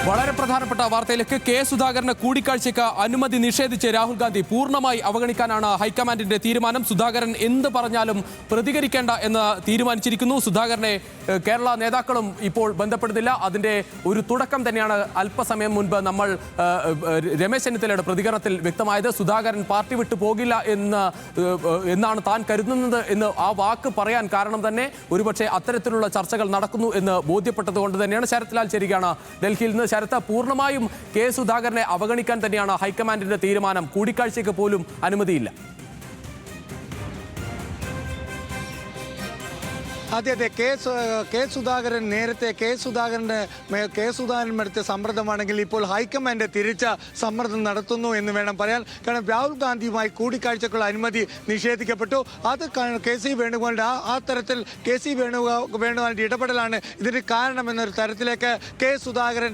വളരെ പ്രധാനപ്പെട്ട വാർത്തയിലേക്ക് കെ സുധാകരന് കൂടിക്കാഴ്ചയ്ക്ക് അനുമതി നിഷേധിച്ച് രാഹുൽ ഗാന്ധി പൂർണ്ണമായി അവഗണിക്കാനാണ് ഹൈക്കമാൻഡിന്റെ തീരുമാനം. സുധാകരൻ എന്ത് പറഞ്ഞാലും പ്രതികരിക്കേണ്ട എന്ന് തീരുമാനിച്ചിരിക്കുന്നു. സുധാകരനെ കേരള നേതാക്കളും ഇപ്പോൾ ബന്ധപ്പെടുന്നില്ല. അതിന്റെ ഒരു തുടക്കം തന്നെയാണ് അല്പസമയം മുൻപ് നമ്മൾ രമേശ് ചെന്നിത്തലയുടെ പ്രതികരണത്തിൽ വ്യക്തമായത്. സുധാകരൻ പാർട്ടി വിട്ടു പോകില്ല എന്നാണ് താൻ കരുതുന്നത് എന്ന് ആ വാക്ക് പറയാൻ കാരണം തന്നെ ഒരുപക്ഷെ അത്തരത്തിലുള്ള ചർച്ചകൾ നടക്കുന്നു എന്ന് ബോധ്യപ്പെട്ടതുകൊണ്ട് തന്നെയാണ്. ശരത് ലാൽ ചേരുകയാണ് ഡൽഹിയിൽ നിന്ന്. ശരത്ത്, പൂർണ്ണമായും കെ സുധാകരനെ അവഗണിക്കാൻ തന്നെയാണ് ഹൈക്കമാൻഡിന്റെ തീരുമാനം. കൂടിക്കാഴ്ചയ്ക്ക് പോലും അനുമതിയില്ല. അതെ, കെ സുധാകരൻ നേരത്തെ കെ സുധാകരൻ എടുത്ത സമ്മർദ്ദമാണെങ്കിൽ ഇപ്പോൾ ഹൈക്കമാൻഡ് തിരിച്ച സമ്മർദ്ദം നടത്തുന്നു എന്ന് വേണം പറയാൻ. കാരണം രാഹുൽ ഗാന്ധിയുമായി കൂടിക്കാഴ്ചക്കുള്ള അനുമതി നിഷേധിക്കപ്പെട്ടു. അത് കെ സി വേണുഗോപാലിന്റെ ആ തരത്തിൽ കെ സി വേണുഗോപാലിന്റെ ഇടപെടലാണ് ഇതിന് കാരണമെന്നൊരു തരത്തിലേക്ക് കെ സുധാകരൻ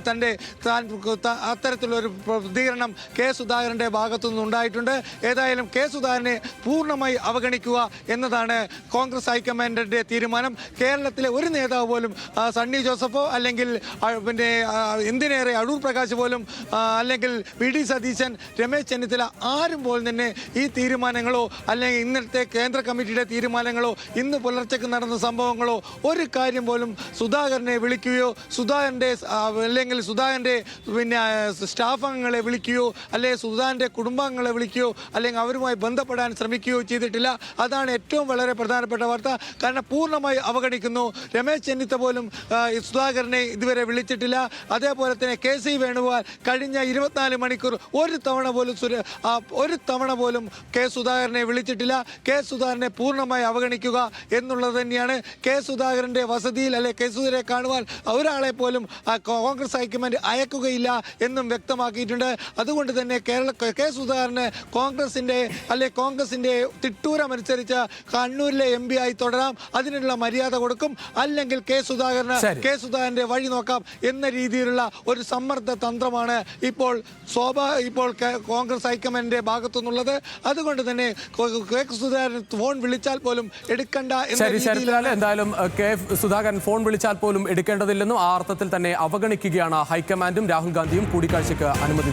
അത്തരത്തിലൊരു പ്രതികരണം കെ സുധാകരന്റെ ഭാഗത്തുനിന്ന് ഉണ്ടായിട്ടുണ്ട്. ഏതായാലും കെ സുധാകരനെ പൂർണ്ണമായി അവഗണിക്കുക എന്നതാണ് കോൺഗ്രസ് ഹൈക്കമാൻഡിന്റെ തീരുമാനം. കേരളത്തിലെ ഒരു നേതാവ് പോലും സണ്ണി ജോസഫോ അല്ലെങ്കിൽ എന്തിനേറെ അടൂർ പ്രകാശ് പോലും അല്ലെങ്കിൽ വി ഡി സതീശൻ, രമേശ് ചെന്നിത്തല ആരും പോലും തന്നെ ഈ തീരുമാനങ്ങളോ അല്ലെങ്കിൽ ഇന്നത്തെ കേന്ദ്ര കമ്മിറ്റിയുടെ തീരുമാനങ്ങളോ ഇന്ന് പുലർച്ചയ്ക്ക് നടന്ന സംഭവങ്ങളോ ഒരു കാര്യം പോലും സുധാകരനെ വിളിക്കുകയോ സുധാകരന്റെ സ്റ്റാഫ് അംഗങ്ങളെ വിളിക്കുകയോ അല്ലെങ്കിൽ സുധാകരന്റെ കുടുംബാംഗങ്ങളെ വിളിക്കുകയോ അല്ലെങ്കിൽ അവരുമായി ബന്ധപ്പെടാൻ ശ്രമിക്കുകയോ ചെയ്തിട്ടില്ല. അതാണ് ഏറ്റവും വളരെ പ്രധാനപ്പെട്ട വാർത്ത. കാരണം പൂർണ്ണമായി അവഗണിക്കുന്നു. രമേശ് ചെന്നിത്തല പോലും സുധാകരനെ ഇതുവരെ വിളിച്ചിട്ടില്ല. അതേപോലെ തന്നെ കെ സി വേണുഗോപാൽ കഴിഞ്ഞ 24 മണിക്കൂർ ഒരു തവണ പോലും കെ സുധാകരനെ വിളിച്ചിട്ടില്ല. കെ സുധാകരനെ പൂർണ്ണമായി അവഗണിക്കുക എന്നുള്ളത് തന്നെയാണ്. കെ സുധാകരന്റെ വസതിയിൽ അല്ലെ കെ സുധാകരനെ കാണുവാൻ ഒരാളെ പോലും കോൺഗ്രസ് ഹൈക്കമാൻഡ് അയക്കുകയില്ല എന്നും വ്യക്തമാക്കിയിട്ടുണ്ട്. അതുകൊണ്ട് തന്നെ കെ സുധാകരന് കോൺഗ്രസിന്റെ തിട്ടൂരമനുസരിച്ച് കണ്ണൂരിലെ MP ആയി തുടരാം. അതിനുള്ള മര്യാദ കൊടുക്കും. അല്ലെങ്കിൽ കെ സുധാകരന്റെ വഴി നോക്കാം എന്ന രീതിയിലുള്ള ഒരു സമ്മർദ്ദ തന്ത്രമാണ് ഇപ്പോൾ കോൺഗ്രസ് ഹൈക്കമാൻഡിന്റെ ഭാഗത്തുനിന്നുള്ളത്. അതുകൊണ്ട് തന്നെ കെ സുധാകരൻ ഫോൺ വിളിച്ചാൽ പോലും എടുക്കണ്ട എന്തായാലും കെ സുധാകരൻ ഫോൺ വിളിച്ചാൽ പോലും എടുക്കേണ്ടതില്ലെന്നും ആ അർത്ഥത്തിൽ തന്നെ അവഗണിക്കുകയാണ് ഹൈക്കമാൻഡും രാഹുൽ ഗാന്ധിയും കൂടിക്കാഴ്ചയ്ക്ക് അനുമതി